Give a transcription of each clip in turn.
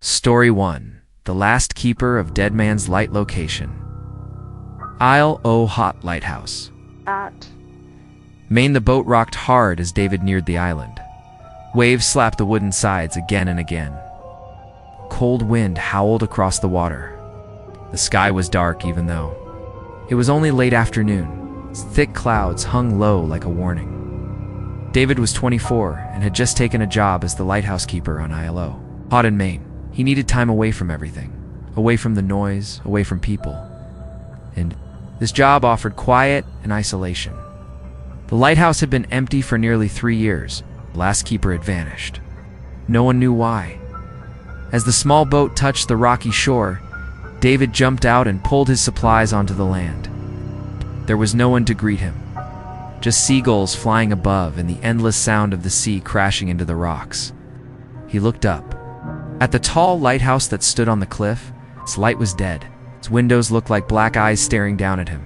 Story 1. The Last Keeper of Dead Man's Light Location. Isle o Haut Lighthouse. Maine. The boat rocked hard as David neared the island. Waves slapped the wooden sides again and again. Cold wind howled across the water. The sky was dark even though it was only late afternoon. Thick clouds hung low like a warning. David was 24 and had just taken a job as the lighthouse keeper on Isle Haut in Maine. He needed time away from everything, away from the noise, away from people. And this job offered quiet and isolation. The lighthouse had been empty for nearly 3 years. The last keeper had vanished. No one knew why. As the small boat touched the rocky shore, David jumped out and pulled his supplies onto the land. There was no one to greet him, just seagulls flying above and the endless sound of the sea crashing into the rocks. He looked up. At the tall lighthouse that stood on the cliff, its light was dead. Its windows looked like black eyes staring down at him.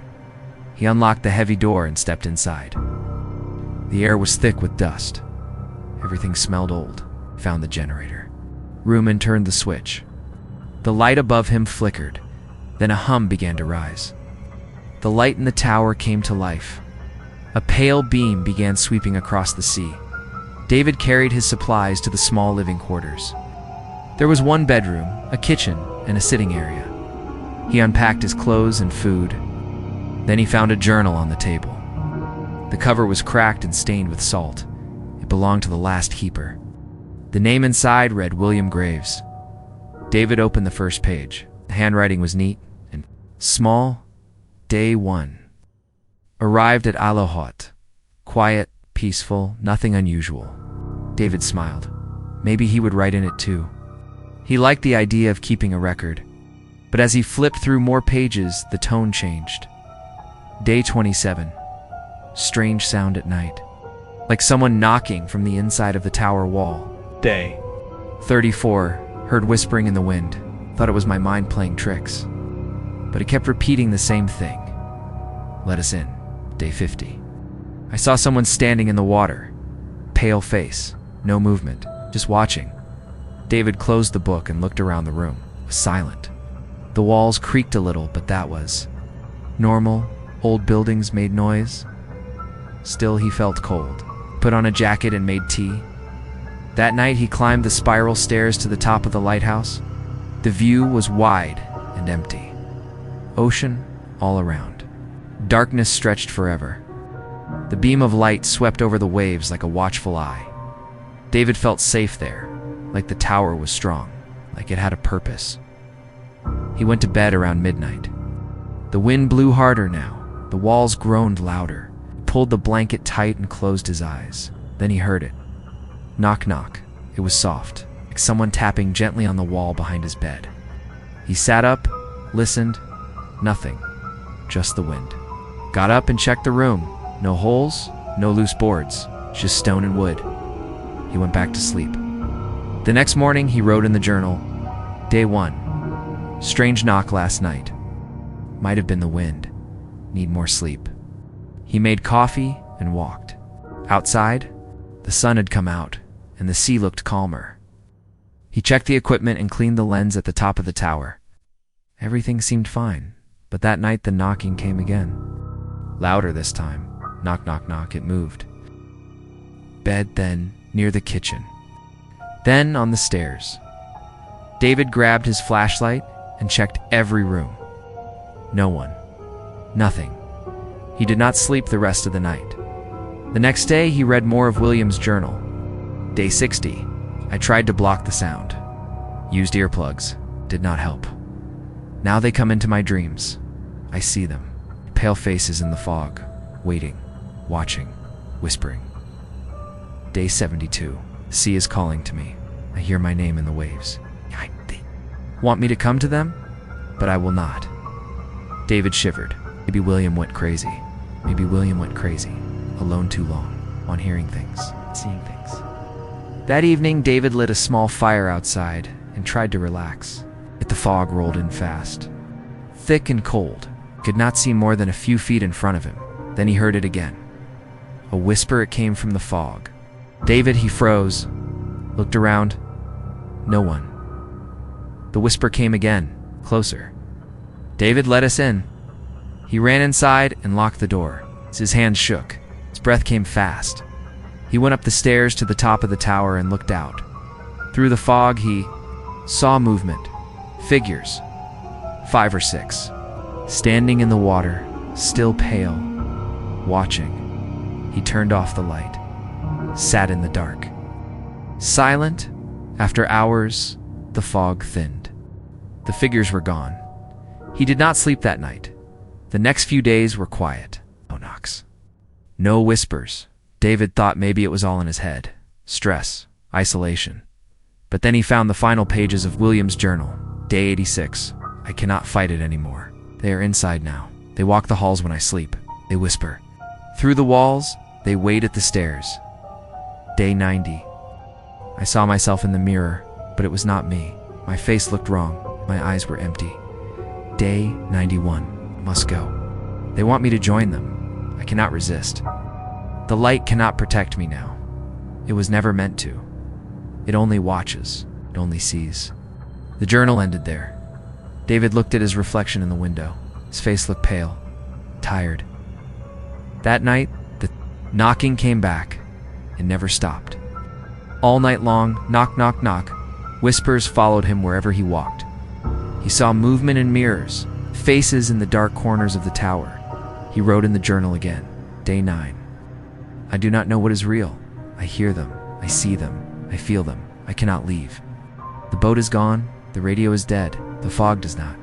He unlocked the heavy door and stepped inside. The air was thick with dust. Everything smelled old. He found the generator room and turned the switch. The light above him flickered. Then a hum began to rise. The light in the tower came to life. A pale beam began sweeping across the sea. David carried his supplies to the small living quarters. There was one bedroom, a kitchen, and a sitting area. He unpacked his clothes and food. Then he found a journal on the table. The cover was cracked and stained with salt. It belonged to the last keeper. The name inside read William Graves. David opened the first page. The handwriting was neat and small. Day 1. Arrived at Isle Haut. Quiet, peaceful, nothing unusual. David smiled. Maybe he would write in it too. He liked the idea of keeping a record. But as he flipped through more pages, the tone changed. Day 27. Strange sound at night. Like someone knocking from the inside of the tower wall. Day 34. Heard whispering in the wind. Thought it was my mind playing tricks. But it kept repeating the same thing. Let us in. Day 50. I saw someone standing in the water. Pale face. No movement. Just watching. David closed the book and looked around the room. It was silent. The walls creaked a little, but that was normal. Old buildings made noise. Still, he felt cold. Put on a jacket and made tea. That night, he climbed the spiral stairs to the top of the lighthouse. The view was wide and empty. Ocean all around. Darkness stretched forever. The beam of light swept over the waves like a watchful eye. David felt safe there, like the tower was strong, like it had a purpose. He went to bed around midnight. The wind blew harder now. The walls groaned louder. He pulled the blanket tight and closed his eyes. Then he heard it. Knock, knock. It was soft, like someone tapping gently on the wall behind his bed. He sat up, listened. Nothing. Just the wind. Got up and checked the room. No holes, no loose boards, just stone and wood. He went back to sleep. The next morning, he wrote in the journal, Day 1. Strange knock last night. Might have been the wind. Need more sleep. He made coffee and walked. Outside, the sun had come out, and the sea looked calmer. He checked the equipment and cleaned the lens at the top of the tower. Everything seemed fine, but that night the knocking came again. Louder this time. Knock, knock, knock. It moved. Bed, then near the kitchen. Then on the stairs. David grabbed his flashlight and checked every room. No one. Nothing. He did not sleep the rest of the night. The next day, he read more of William's journal. Day 60. I tried to block the sound. Used earplugs. Did not help. Now they come into my dreams. I see them. Pale faces in the fog. Waiting. Watching. Whispering. Day 72. The sea is calling to me. I hear my name in the waves. They want me to come to them? But I will not. David shivered. Maybe William went crazy. Maybe William went crazy. Alone too long. On hearing things. Seeing things. That evening, David lit a small fire outside and tried to relax. Yet the fog rolled in fast. Thick and cold. Could not see more than a few feet in front of him. Then he heard it again. A whisper. It came from the fog. David, he froze. Looked around. No one. The whisper came again, closer. "David, let us in." He ran inside and locked the door. His hands shook. His breath came fast. He went up the stairs to the top of the tower and looked out. Through the fog, he saw movement. Figures. 5 or 6. Standing in the water, still pale, watching. He turned off the light. Sat in the dark. Silent. After hours, the fog thinned. The figures were gone. He did not sleep that night. The next few days were quiet. No knocks. No whispers. David thought maybe it was all in his head. Stress. Isolation. But then he found the final pages of William's journal. Day 86. "I cannot fight it anymore. They are inside now. They walk the halls when I sleep. They whisper. Through the walls, they wait at the stairs. Day 90. I saw myself in the mirror, but it was not me. My face looked wrong. My eyes were empty. Day 91. Must go. They want me to join them. I cannot resist. The light cannot protect me now. It was never meant to. It only watches. It only sees." The journal ended there. David looked at his reflection in the window. His face looked pale, tired. That night, the knocking came back. It never stopped. All night long, knock, knock, knock, whispers followed him wherever he walked. He saw movement in mirrors, faces in the dark corners of the tower. He wrote in the journal again. Day 9. I do not know what is real. I hear them. I see them. I feel them. I cannot leave. The boat is gone. The radio is dead. The fog does not.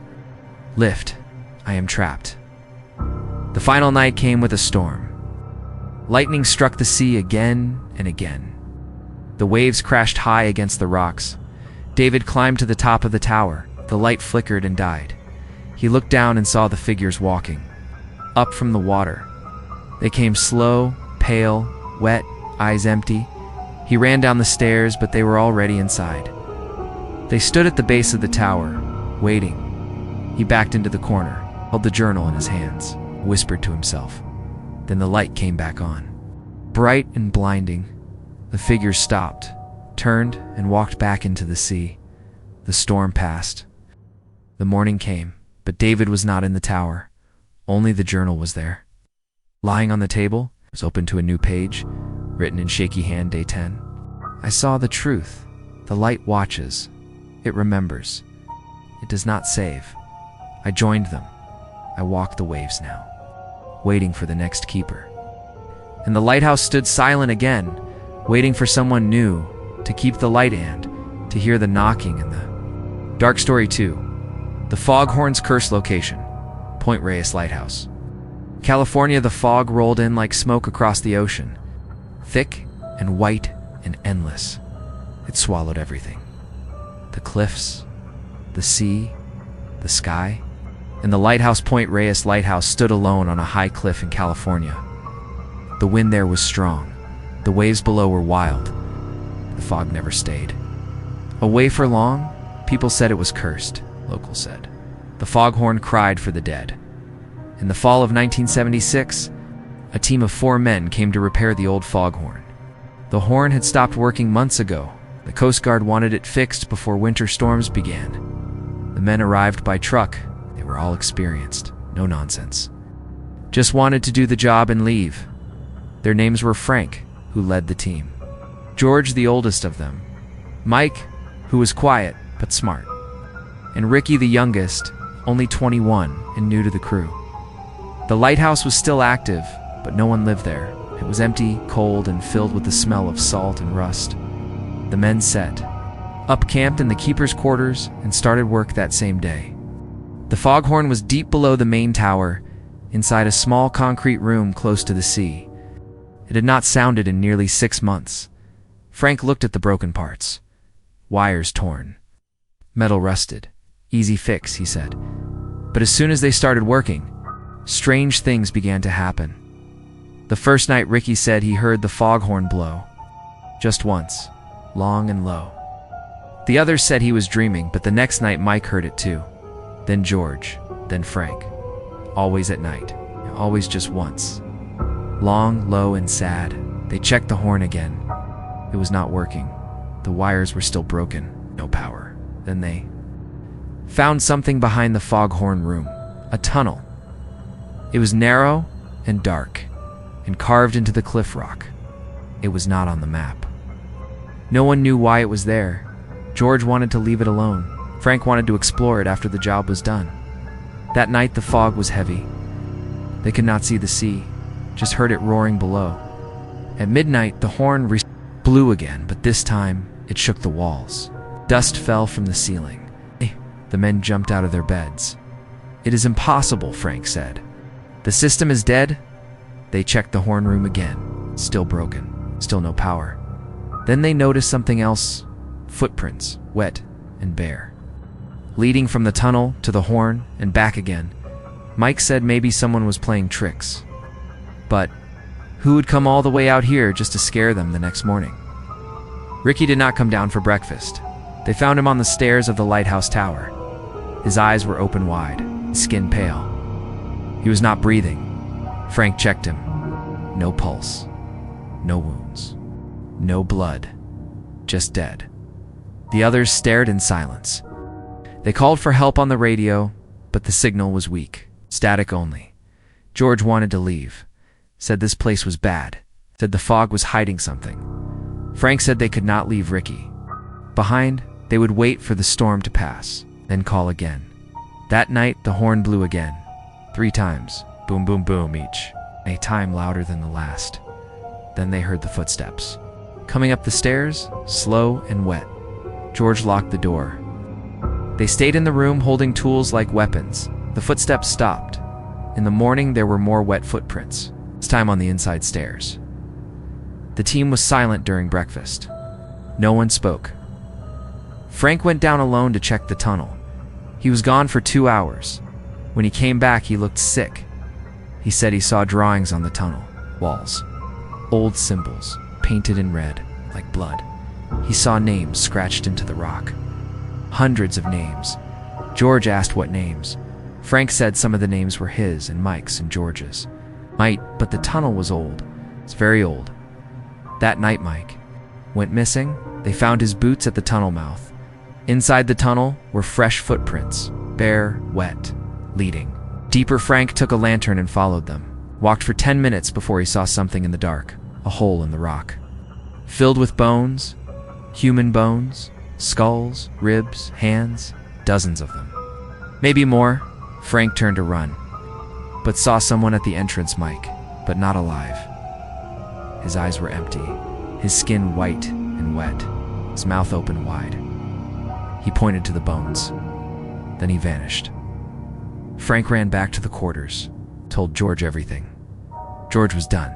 Lift. I am trapped. The final night came with a storm. Lightning struck the sea again and again. The waves crashed high against the rocks. David climbed to the top of the tower. The light flickered and died. He looked down and saw the figures walking. Up from the water. They came slow, pale, wet, eyes empty. He ran down the stairs, but they were already inside. They stood at the base of the tower, waiting. He backed into the corner, held the journal in his hands, whispered to himself. Then the light came back on. Bright and blinding, the figures stopped, turned, and walked back into the sea. The storm passed. The morning came, but David was not in the tower. Only the journal was there. Lying on the table, it was open to a new page, written in shaky hand, Day 10. I saw the truth. The light watches. It remembers. It does not save. I joined them. I walk the waves now, waiting for the next keeper. And the lighthouse stood silent again, waiting for someone new to keep the light and to hear the knocking and the... Dark Story 2. The Foghorn's Curse Location. Point Reyes Lighthouse. California, the fog rolled in like smoke across the ocean. Thick and white and endless. It swallowed everything. The cliffs, the sea, the sky, and the lighthouse. Point Reyes Lighthouse stood alone on a high cliff in California. The wind there was strong. The waves below were wild. The fog never stayed. Away for long, people said it was cursed, locals said. The foghorn cried for the dead. In the fall of 1976, a team of 4 men came to repair the old foghorn. The horn had stopped working months ago. The Coast Guard wanted it fixed before winter storms began. The men arrived by truck. They were all experienced, no nonsense. Just wanted to do the job and leave. Their names were Frank, who led the team. George, the oldest of them. Mike, who was quiet but smart. And Ricky, the youngest, only 21 and new to the crew. The lighthouse was still active, but no one lived there. It was empty, cold, and filled with the smell of salt and rust. The men set up camped in the keeper's quarters and started work that same day. The foghorn was deep below the main tower, inside a small concrete room close to the sea. It had not sounded in nearly 6 months. Frank looked at the broken parts. Wires torn. Metal rusted. Easy fix, he said. But as soon as they started working, strange things began to happen. The first night, Ricky said he heard the foghorn blow. Just once. Long and low. The others said he was dreaming, but the next night Mike heard it too. Then George, then Frank. Always at night. Always just once. Long, low, and sad. They checked the horn again. It was not working. The wires were still broken. No power. Then they found something behind the foghorn room, a tunnel. It was narrow and dark, and carved into the cliff rock. It was not on the map. No one knew why it was there. George wanted to leave it alone. Frank wanted to explore it after the job was done. That night the fog was heavy. They could not see the sea, just heard it roaring below. At midnight the horn blew again, but this time it shook the walls. Dust fell from the ceiling. The men jumped out of their beds. "It is impossible," Frank said. "The system is dead." They checked the horn room again. Still broken. Still no power. Then they noticed something else. Footprints, wet and bare, leading from the tunnel to the horn and back again. Mike said maybe someone was playing tricks. But who would come all the way out here just to scare them the next morning? Ricky did not come down for breakfast. They found him on the stairs of the Lighthouse Tower. His eyes were open wide, his skin pale. He was not breathing. Frank checked him. No pulse. No wounds. No blood. Just dead. The others stared in silence. They called for help on the radio, but the signal was weak. Static only. George wanted to leave. Said this place was bad. Said the fog was hiding something. Frank said they could not leave Ricky behind. They would wait for the storm to pass, then call again. That night, the horn blew again. 3 times. Boom, boom, boom each. A time louder than the last. Then they heard the footsteps. Coming up the stairs, slow and wet. George locked the door. They stayed in the room holding tools like weapons. The footsteps stopped. In the morning, there were more wet footprints, this time on the inside stairs. The team was silent during breakfast. No one spoke. Frank went down alone to check the tunnel. He was gone for 2 hours. When he came back, he looked sick. He said he saw drawings on the tunnel walls. Old symbols, painted in red, like blood. He saw names scratched into the rock. Hundreds of names. George asked what names. Frank said some of the names were his and Mike's and George's. But the tunnel was old. It's very old. That night Mike went missing. They found his boots at the tunnel mouth. Inside the tunnel were fresh footprints, bare, wet, leading deeper. Frank took a lantern and followed them. Walked for 10 minutes before he saw something in the dark, a hole in the rock. Filled with bones, human bones, skulls, ribs, hands, dozens of them. Maybe more. Frank turned to run, but saw someone at the entrance, Mike, but not alive. His eyes were empty, his skin white and wet, his mouth open wide. He pointed to the bones. Then he vanished. Frank ran back to the quarters, told George everything. George was done.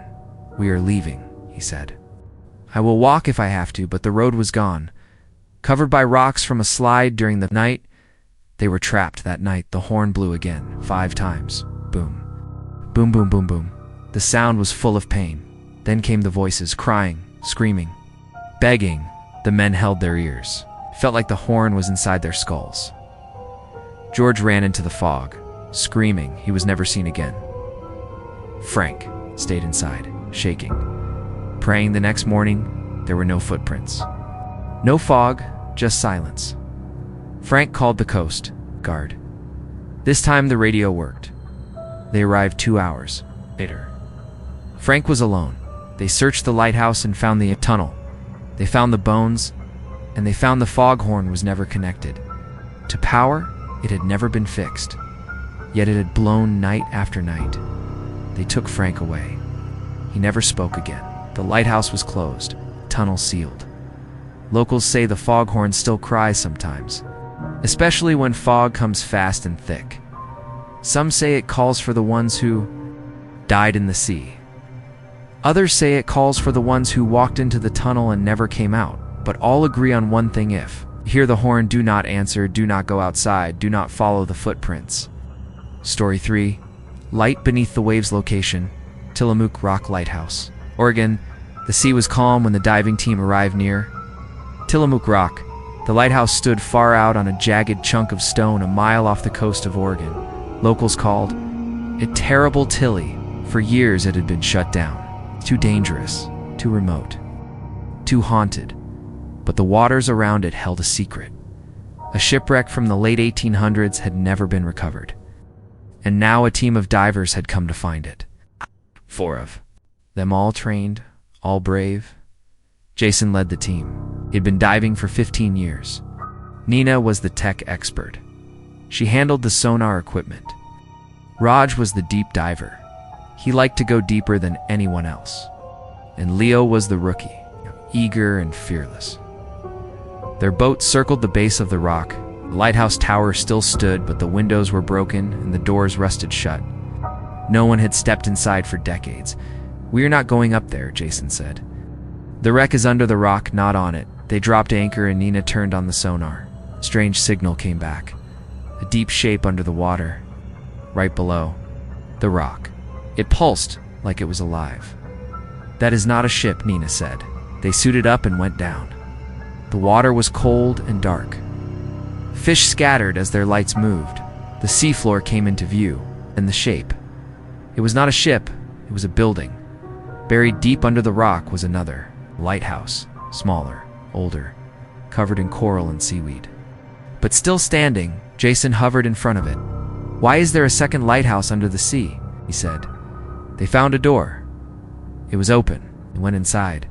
"We are leaving," he said. "I will walk if I have to," but the road was gone. Covered by rocks from a slide during the night, they were trapped. That night, the horn blew again, 5 times. Boom. Boom, boom, boom, boom. The sound was full of pain. Then came the voices, crying, screaming, begging. The men held their ears. Felt like the horn was inside their skulls. George ran into the fog, screaming. He was never seen again. Frank stayed inside, shaking, praying. The next morning, there were no footprints. No fog, just silence. Frank called the Coast Guard. This time the radio worked. They arrived 2 hours later. Frank was alone. They searched the lighthouse and found the tunnel. They found the bones, and they found the foghorn was never connected. To power, it had never been fixed. Yet it had blown night after night. They took Frank away. He never spoke again. The lighthouse was closed, tunnel sealed. Locals say the foghorn still cries sometimes, especially when fog comes fast and thick. Some say it calls for the ones who died in the sea. Others say it calls for the ones who walked into the tunnel and never came out. But all agree on one thing: if you hear the horn, do not answer, do not go outside, do not follow the footprints. Story 3. Light Beneath the Waves. Location: Tillamook Rock Lighthouse, Oregon. The sea was calm when the diving team arrived near Tillamook Rock. The lighthouse stood far out on a jagged chunk of stone a mile off the coast of Oregon. Locals called it Terrible Tilly. For years it had been shut down. Too dangerous, too remote, too haunted. But the waters around it held a secret A shipwreck from the late 1800s had never been recovered. And now a team of divers had come to find it. 4 of them, all trained, all brave. Jason led the team. He'd been diving for 15 years. Nina was the tech expert. She handled the sonar equipment. Raj was the deep diver. He liked to go deeper than anyone else. And Leo was the rookie, eager and fearless. Their boat circled the base of the rock. The lighthouse tower still stood, but the windows were broken and the doors rusted shut. No one had stepped inside for decades. "We're not going up there," Jason said. "The wreck is under the rock, not on it." They dropped anchor and Nina turned on the sonar. A strange signal came back. A deep shape under the water, right below the rock. It pulsed like it was alive. "That is not a ship," Nina said. They suited up and went down. The water was cold and dark. Fish scattered as their lights moved. The seafloor came into view, and the shape. It was not a ship, it was a building. Buried deep under the rock was another lighthouse, smaller, older, covered in coral and seaweed. But still standing, Jason hovered in front of it. "Why is there a second lighthouse under the sea?" he said. They found a door. It was open. They went inside.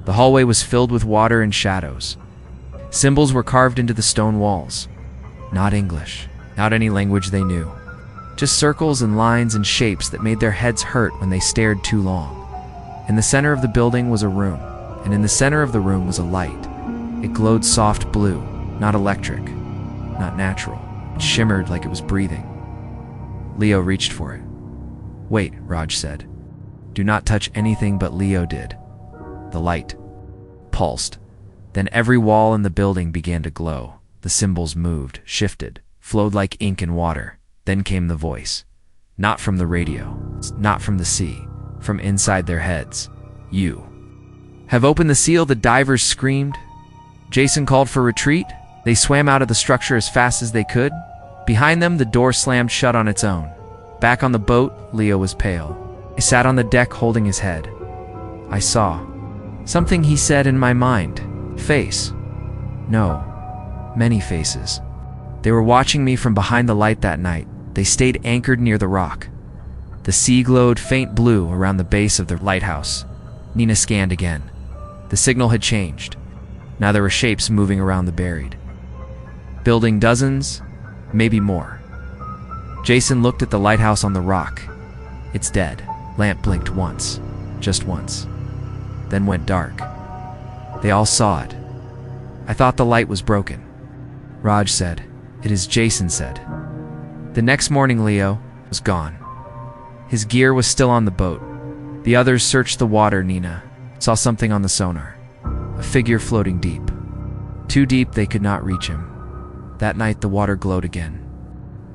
The hallway was filled with water and shadows. Symbols were carved into the stone walls. Not English, not any language they knew. Just circles and lines and shapes that made their heads hurt when they stared too long. In the center of the building was a room, and in the center of the room was a light. It glowed soft blue, not electric, not natural. It shimmered like it was breathing. Leo reached for it. "Wait," Raj said. "Do not touch anything," but Leo did. The light pulsed. Then every wall in the building began to glow. The symbols moved, shifted, flowed like ink in water. Then came the voice. Not from the radio, not from the sea, from inside their heads. "You have opened the seal," the divers screamed. Jason called for retreat. They swam out of the structure as fast as they could. Behind them, the door slammed shut on its own. Back on the boat, Leo was pale. He sat on the deck holding his head. "I saw something," he said, "in my mind. Face. No, many faces. They were watching me from behind the light that night. They stayed anchored near the rock. The sea glowed faint blue around the base of the lighthouse." Nina scanned again. The signal had changed. Now there were shapes moving around the buried. Building dozens, maybe more. Jason looked at the lighthouse on the rock. "It's dead." Lamp blinked once, just once, then went dark. They all saw it. "I thought the light was broken," Raj said. "It is," Jason said. The next morning, Leo was gone. His gear was still on the boat. The others searched the water. Nina saw something on the sonar. A figure floating deep. Too deep they could not reach him. That night the water glowed again.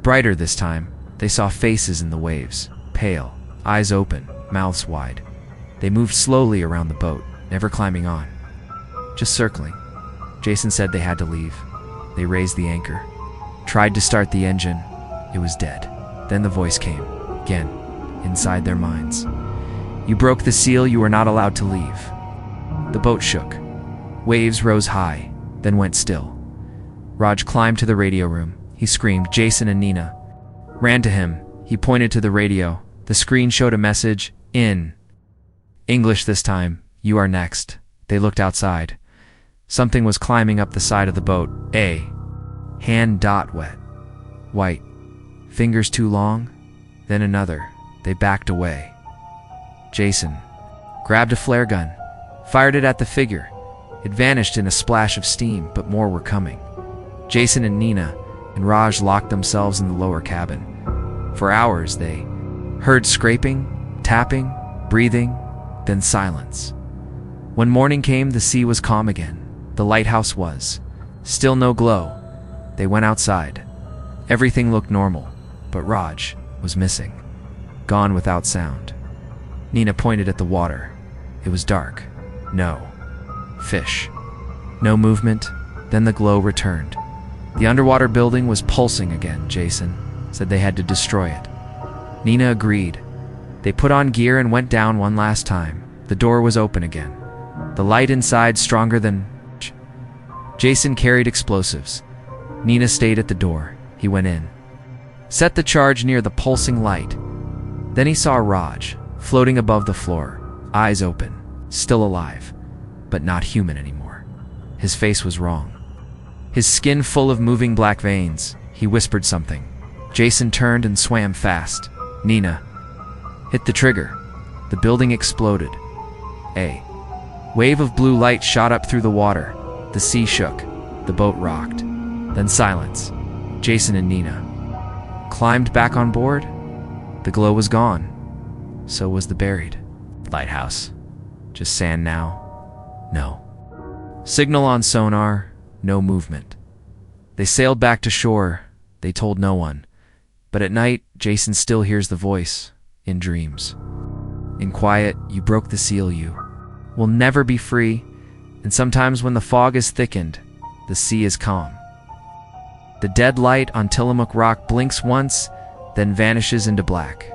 Brighter this time. They saw faces in the waves, pale, eyes open, mouths wide. They moved slowly around the boat, never climbing on. Just circling. Jason said they had to leave. They raised the anchor. Tried to start the engine. It was dead. Then the voice came, again, inside their minds. "You broke the seal. You were not allowed to leave." The boat shook. Waves rose high, then went still. Raj climbed to the radio room. He screamed. Jason and Nina ran to him. He pointed to the radio. The screen showed a message, in English this time. "You are next." They looked outside. Something was climbing up the side of the boat. A hand wet, white, fingers too long, then another. They backed away. Jason grabbed a flare gun, fired it at the figure. It vanished in a splash of steam, but more were coming. Jason and Nina and Raj locked themselves in the lower cabin. For hours they heard scraping, tapping, breathing, then silence. When morning came, the sea was calm again. The lighthouse was. Still no glow. They went outside. Everything looked normal, but Raj was missing. Gone without sound. Nina pointed at the water. It was dark. No fish. No movement. Then the glow returned. The underwater building was pulsing again. Jason said they had to destroy it. Nina agreed. They put on gear and went down one last time. The door was open again. The light inside stronger than... Jason carried explosives. Nina stayed at the door. He went in. Set the charge near the pulsing light. Then he saw Raj, floating above the floor, eyes open, still alive, but not human anymore. His face was wrong. His skin full of moving black veins. He whispered something. Jason turned and swam fast. Nina hit the trigger. The building exploded. A wave of blue light shot up through the water. The sea shook. The boat rocked. Then silence. Jason and Nina climbed back on board. The glow was gone. So was the buried lighthouse. Just sand now? No. Signal on sonar, no movement. They sailed back to shore. They told no one. But at night, Jason still hears the voice, in dreams. In quiet, you broke the seal, you will never be free, and sometimes when the fog is thickened, the sea is calm. The dead light on Tillamook Rock blinks once, then vanishes into black.